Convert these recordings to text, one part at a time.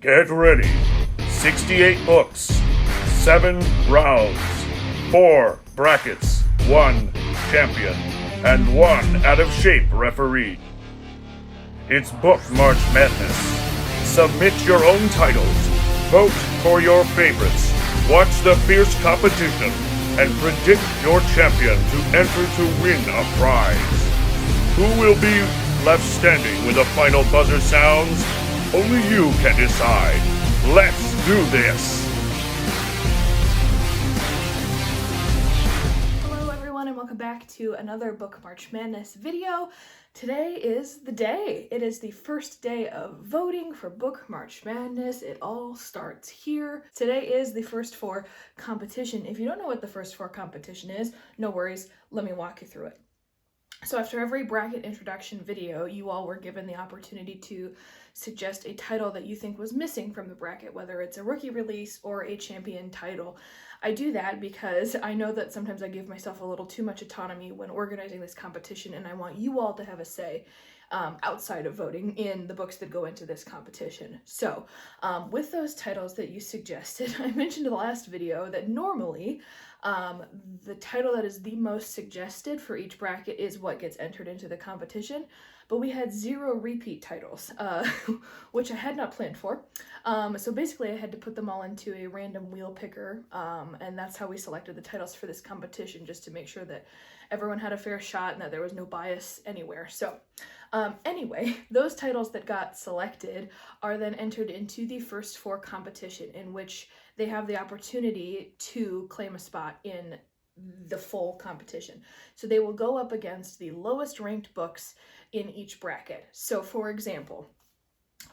Get ready. 68 books, 7 rounds, 4 brackets, 1 champion, and 1 out-of-shape referee. It's Book March Madness. Submit your own titles, vote for your favorites, watch the fierce competition, and predict your champion to enter to win a prize. Who will be left standing when the final buzzer sounds? Only you can decide. Let's do this! Hello everyone and welcome back to another Book March Madness video. Today is the day. It is the first day of voting for Book March Madness. It all starts here. Today is the first four competition. If you don't know what the first four competition is, no worries, let me walk you through it. So after every bracket introduction video, you all were given the opportunity to suggest a title that you think was missing from the bracket, whether it's a rookie release or a champion title. I do that because I know that sometimes I give myself a little too much autonomy when organizing this competition, and I want you all to have a say outside of voting in the books that go into this competition. So with those titles that you suggested, I mentioned in the last video that normally the title that is the most suggested for each bracket is what gets entered into the competition, but we had 0 repeat titles, which I had not planned for. So basically I had to put them all into a random wheel picker, and that's how we selected the titles for this competition, just to make sure that everyone had a fair shot and that there was no bias anywhere. So anyway, those titles that got selected are then entered into the first four competition, in which they have the opportunity to claim a spot in the full competition. So they will go up against the lowest ranked books in each bracket. So for example,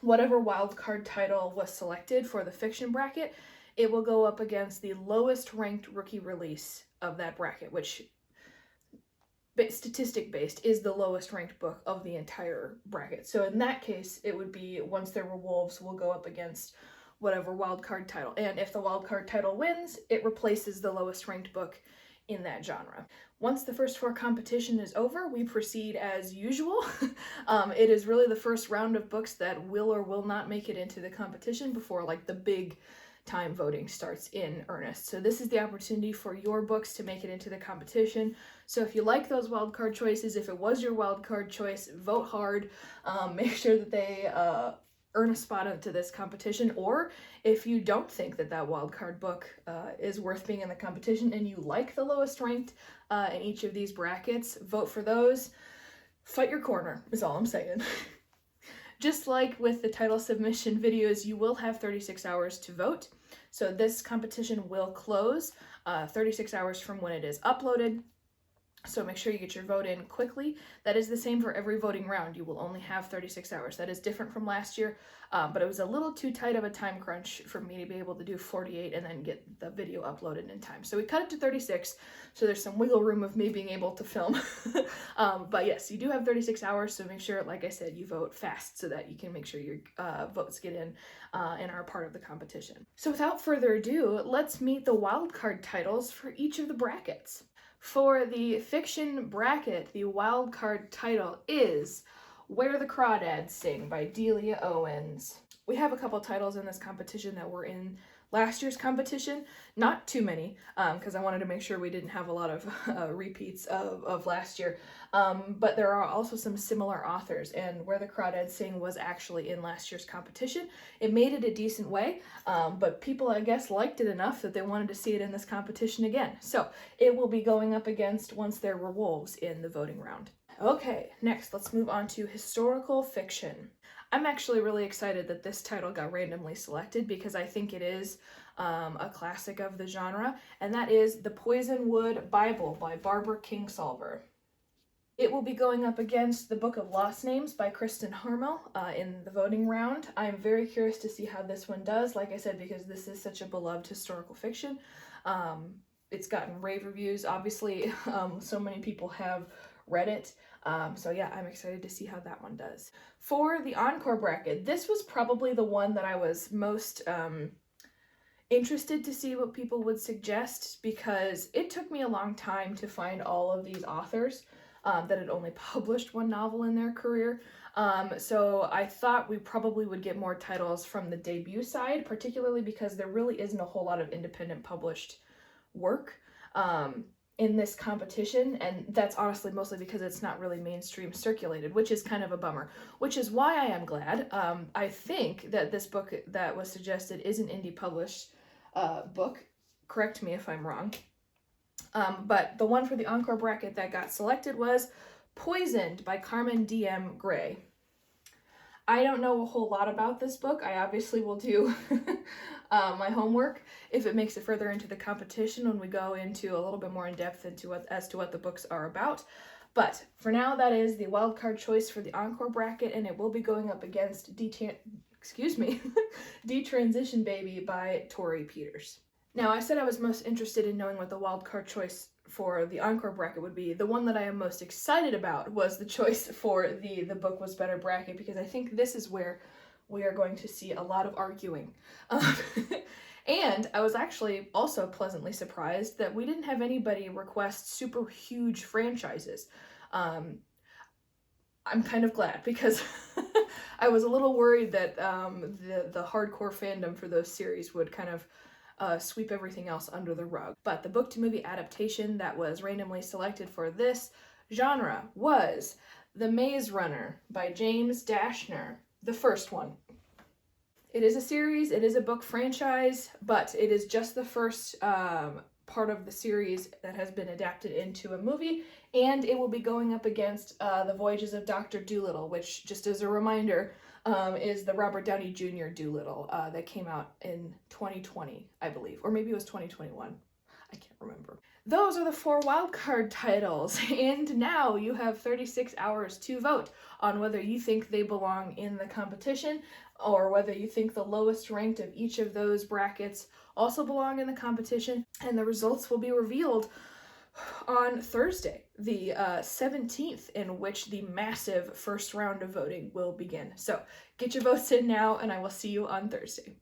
whatever wildcard title was selected for the fiction bracket, it will go up against the lowest ranked rookie release of that bracket, which statistic based is the lowest ranked book of the entire bracket. So in that case, it would be Once There Were Wolves will go up against whatever wildcard title. And if the wildcard title wins, it replaces the lowest ranked book in that genre. Once the first four competition is over, we proceed as usual. It is really the first round of books that will or will not make it into the competition before like the big time voting starts in earnest. So this is the opportunity for your books to make it into the competition. So if you like those wildcard choices, if it was your wildcard choice, vote hard. Make sure that they earn a spot into this competition. Or if you don't think that that wildcard book is worth being in the competition and you like the lowest ranked in each of these brackets, vote for those. Fight your corner is all I'm saying. Just like with the title submission videos, you will have 36 hours to vote. So this competition will close 36 hours from when it is uploaded. So make sure you get your vote in quickly. That is the same for every voting round. You will only have 36 hours. That is different from last year, but it was a little too tight of a time crunch for me to be able to do 48 and then get the video uploaded in time. So we cut it to 36, so there's some wiggle room of me being able to film. But yes, you do have 36 hours, so make sure, like I said, you vote fast so that you can make sure your votes get in and are part of the competition. So without further ado, let's meet the wildcard titles for each of the brackets. For the fiction bracket, the wildcard title is Where the Crawdads Sing by Delia Owens. We have a couple titles in this competition that were in last year's competition. Not too many, because I wanted to make sure we didn't have a lot of repeats of last year. But there are also some similar authors, and Where the Crawdads Sing was actually in last year's competition. It made it a decent way, but people, I guess, liked it enough that they wanted to see it in this competition again. So it will be going up against Once There Were Wolves in the voting round. Okay, next let's move on to historical fiction. I'm actually really excited that this title got randomly selected because I think it is a classic of the genre, and that is The Poisonwood Bible by Barbara Kingsolver. It will be going up against The Book of Lost Names by Kristen Harmel in the voting round. I'm very curious to see how this one does, like I said, because this is such a beloved historical fiction. It's gotten rave reviews, obviously. So many people have read it. So yeah, I'm excited to see how that one does. For the Encore Bracket, this was probably the one that I was most interested to see what people would suggest, because it took me a long time to find all of these authors that had only published one novel in their career. So I thought we probably would get more titles from the debut side, particularly because there really isn't a whole lot of independent published work in this competition, and that's honestly mostly because it's not really mainstream circulated, which is kind of a bummer, which is why I am glad. I think that this book that was suggested is an indie published book. Correct me if I'm wrong. But the one for the Encore bracket that got selected was Poisoned by Carmen D.M. Gray. I don't know a whole lot about this book. I obviously will do my homework if it makes it further into the competition when we go into a little bit more in depth as to what the books are about. But for now, that is the wildcard choice for the Encore bracket, and it will be going up against Detransition Baby by Tori Peters. Now, I said I was most interested in knowing what the wildcard choice for the Encore bracket would be. The one that I am most excited about was the choice for the book was better bracket, because I think this is where we are going to see a lot of arguing. And I was actually also pleasantly surprised that we didn't have anybody request super huge franchises. I'm kind of glad, because I was a little worried that the hardcore fandom for those series would kind of sweep everything else under the rug. But the book to movie adaptation that was randomly selected for this genre was The Maze Runner by James Dashner, the first one. It is a series, it is a book franchise, but it is just the first part of the series that has been adapted into a movie, and it will be going up against The Voyages of Dr. Dolittle, which, just as a reminder, is the Robert Downey Jr. Dolittle that came out in 2020, I believe, or maybe it was 2021. I can't remember. Those are the 4 wildcard titles, and now you have 36 hours to vote on whether you think they belong in the competition, or whether you think the lowest ranked of each of those brackets also belong in the competition, and the results will be revealed on Thursday, the 17th, in which the massive first round of voting will begin. So get your votes in now, and I will see you on Thursday.